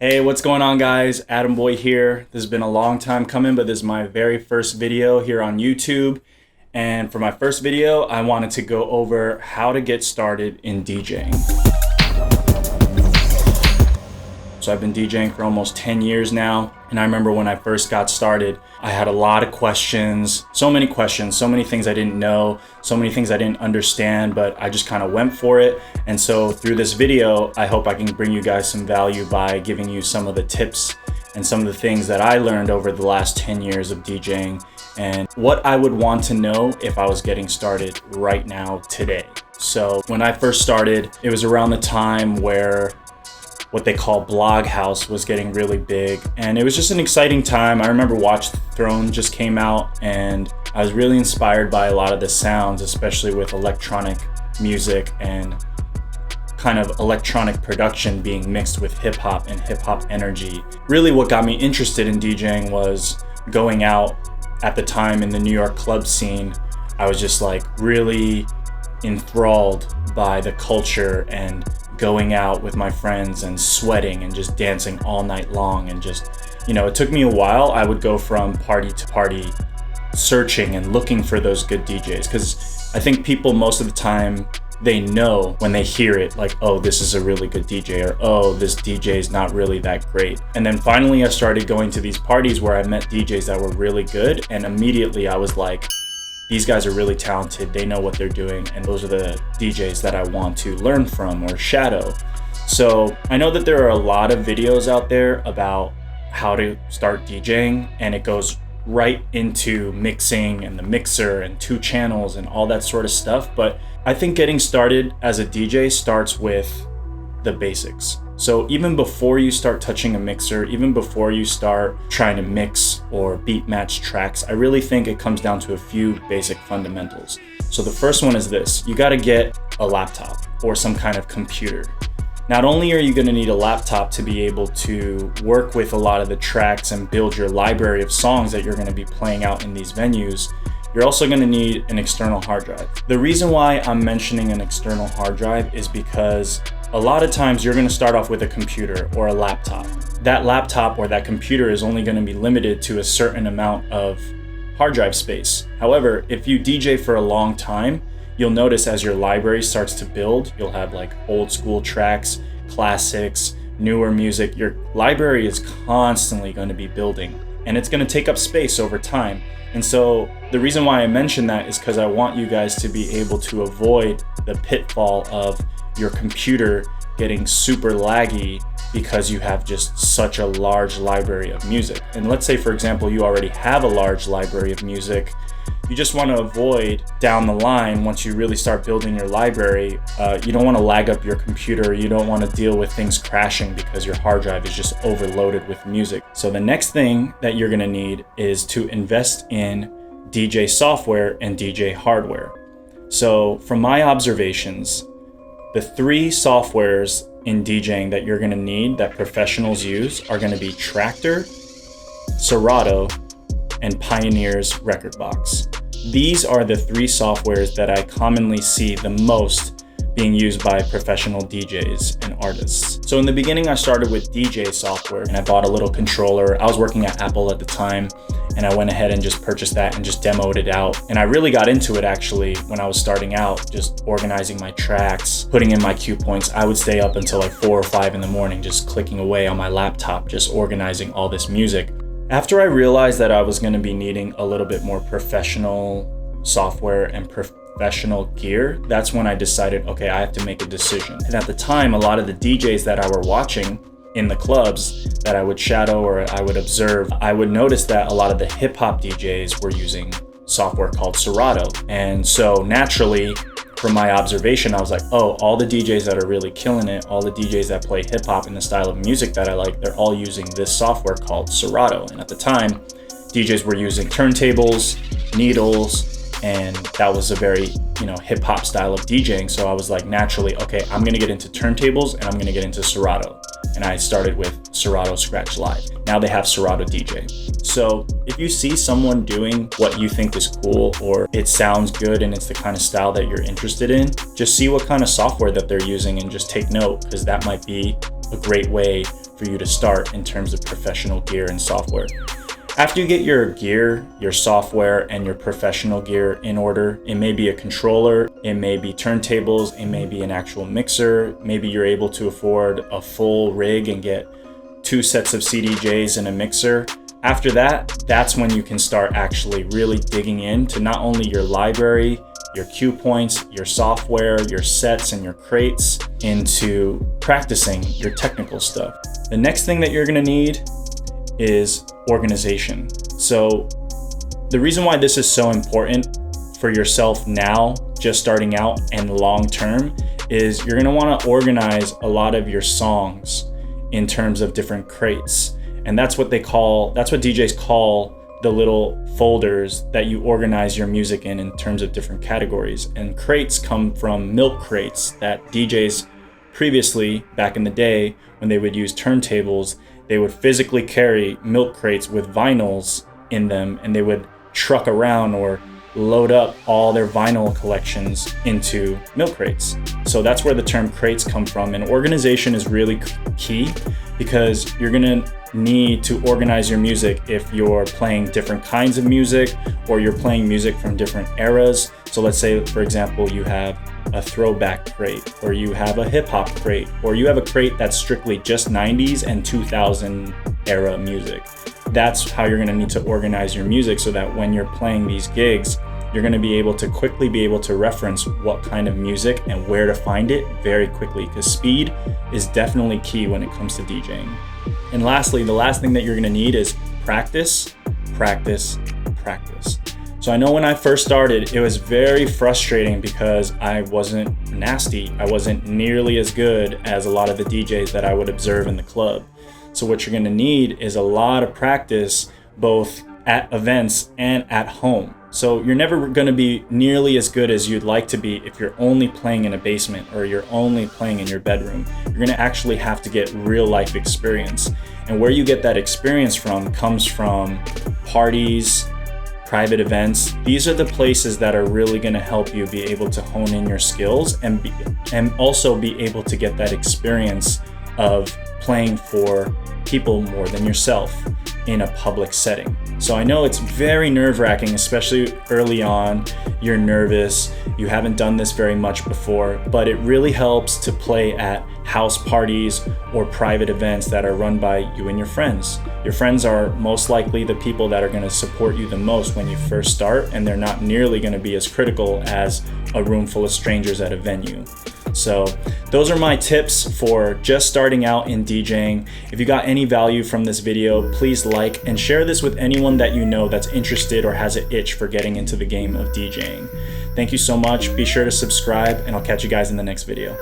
Hey, what's going on, guys? Adam Boy here. This has been a long time coming, but this is my very first video here on YouTube. And for my first video, I wanted to go over how to get started in DJing. So I've been DJing for almost 10 years now. And I remember when I first got started, I had a lot of questions, so many things I didn't know, so many things I didn't understand, but I just kind of went for it. And so through this video, I hope I can bring you guys some value by giving you some of the tips and some of the things that I learned over the last 10 years of DJing and what I would want to know if I was getting started right now today. So when I first started, it was around the time where what they call Bloghouse was getting really big, and it was just an exciting time. I remember Watch the Throne just came out, and I was really inspired by a lot of the sounds, especially with electronic music and kind of electronic production being mixed with hip hop and hip hop energy. Really what got me interested in DJing was going out at the time in the New York club scene. I was just like really enthralled by the culture and going out with my friends and sweating and just dancing all night long. And just, it took me a while. I would go from party to party searching and looking for those good DJs, because I think people most of the time, they know when they hear it, like, oh, this is a really good DJ, or oh, this DJ is not really that great. And then finally I started going to these parties where I met DJs that were really good, and immediately I was like, these guys are really talented, they know what they're doing, and those are the DJs that I want to learn from or shadow. So I know that there are a lot of videos out there about how to start DJing, and it goes right into mixing and the mixer and 2 channels and all that sort of stuff. But I think getting started as a DJ starts with the basics. So even before you start touching a mixer, even before you start trying to mix or beat match tracks, I really think it comes down to a few basic fundamentals. So the first one is this: you got to get a laptop or some kind of computer. Not only are you going to need a laptop to be able to work with a lot of the tracks and build your library of songs that you're going to be playing out in these venues, you're also going to need an external hard drive. The reason why I'm mentioning an external hard drive is because a lot of times you're going to start off with a computer or a laptop. That laptop or that computer is only going to be limited to a certain amount of hard drive space. However, if you DJ for a long time, you'll notice as your library starts to build, you'll have like old school tracks, classics, newer music. Your library is constantly going to be building, and it's going to take up space over time. And so the reason why I mention that is because I want you guys to be able to avoid the pitfall of your computer getting super laggy because you have just such a large library of music. And let's say, for example, you already have a large library of music. You just want to avoid down the line, once you really start building your library, you don't want to lag up your computer. You don't want to deal with things crashing because your hard drive is just overloaded with music. So the next thing that you're going to need is to invest in DJ software and DJ hardware. So from my observations, the 3 softwares in DJing that you're going to need that professionals use are going to be Traktor, Serato, and Pioneer's Rekordbox. These are the 3 softwares that I commonly see the most being used by professional DJs and artists. So in the beginning, I started with DJ software, and I bought a little controller. I was working at Apple at the time, and I went ahead and just purchased that and just demoed it out. And I really got into it actually when I was starting out, just organizing my tracks, putting in my cue points. I would stay up until like 4 or 5 in the morning, just clicking away on my laptop, just organizing all this music. After I realized that I was going to be needing a little bit more professional software and professional gear, that's when I decided, okay, I have to make a decision. And at the time, a lot of the DJs that I were watching in the clubs that I would shadow or I would observe, I would notice that a lot of the hip hop DJs were using software called Serato. And so naturally, from my observation, I was like, oh, all the DJs that are really killing it, all the DJs that play hip hop in the style of music that I like, they're all using this software called Serato. And at the time, DJs were using turntables, needles, and that was a very, hip hop style of DJing. So I was like, naturally, okay, I'm gonna get into turntables and I'm gonna get into Serato. And I started with Serato Scratch Live. Now they have Serato DJ. So if you see someone doing what you think is cool, or it sounds good and it's the kind of style that you're interested in, just see what kind of software that they're using and just take note, because that might be a great way for for you to start in terms of professional gear and software. After you get your gear, your software, and your professional gear in order, it may be a controller, it may be turntables, it may be an actual mixer, maybe you're able to afford a full rig and get 2 sets of CDJs and a mixer. After that, that's when you can start actually really digging into not only your library, your cue points, your software, your sets, and your crates, into practicing your technical stuff. The next thing that you're gonna need is organization. So the reason why this is so important for yourself now, just starting out, and long term, is you're gonna wanna organize a lot of your songs in terms of different crates. And that's what DJs call the little folders that you organize your music in terms of different categories. And crates come from milk crates that DJs previously, back in the day, when they would use turntables, they would physically carry milk crates with vinyls in them, and they would truck around or load up all their vinyl collections into milk crates. So that's where the term crates come from. And organization is really key, because you're gonna need to organize your music if you're playing different kinds of music, or you're playing music from different eras. So let's say, for example, you have a throwback crate, or you have a hip hop crate, or you have a crate that's strictly just 90s and 2000 era music. That's how you're gonna need to organize your music, so that when you're playing these gigs, you're gonna be able to quickly be able to reference what kind of music and where to find it very quickly, because speed is definitely key when it comes to DJing. And lastly, the last thing that you're gonna need is practice, practice, practice. So I know when I first started, it was very frustrating because I wasn't nasty. I wasn't nearly as good as a lot of the DJs that I would observe in the club. So what you're gonna need is a lot of practice, both at events and at home. So you're never gonna be nearly as good as you'd like to be if you're only playing in a basement or you're only playing in your bedroom. You're gonna actually have to get real life experience. And where you get that experience from comes from parties, private events. These are the places that are really gonna help you be able to hone in your skills and also be able to get that experience of playing for people more than yourself in a public setting. So I know it's very nerve-wracking, especially early on. You're nervous, you haven't done this very much before, but it really helps to play at house parties or private events that are run by you and your friends. Your friends are most likely the people that are going to support you the most when you first start, and they're not nearly going to be as critical as a room full of strangers at a venue. So those are my tips for just starting out in DJing. If you got any value from this video, please like and share this with anyone that you know that's interested or has an itch for getting into the game of DJing. Thank you so much. Be sure to subscribe, and I'll catch you guys in the next video.